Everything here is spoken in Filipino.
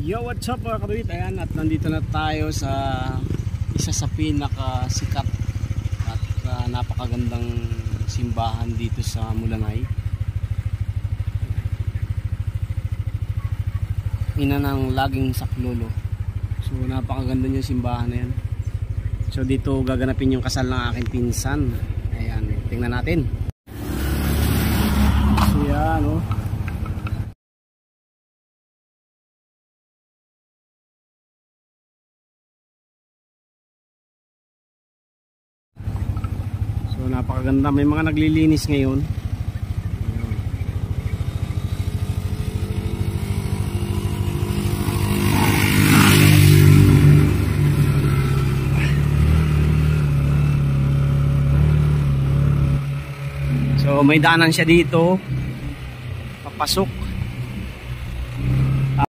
Yo, what's up mga kabit? Ayan, at nandito na tayo sa isa sa pinakasikat at napakagandang simbahan dito sa Mulanay. Ina ng Laging Saklolo. So napakaganda niya simbahan na yan. So dito gaganapin yung kasal ng aking pinsan. Ayan, tingnan natin. So yan, oh. So napakaganda, may mga naglilinis ngayon. So may daanan siya dito papasok.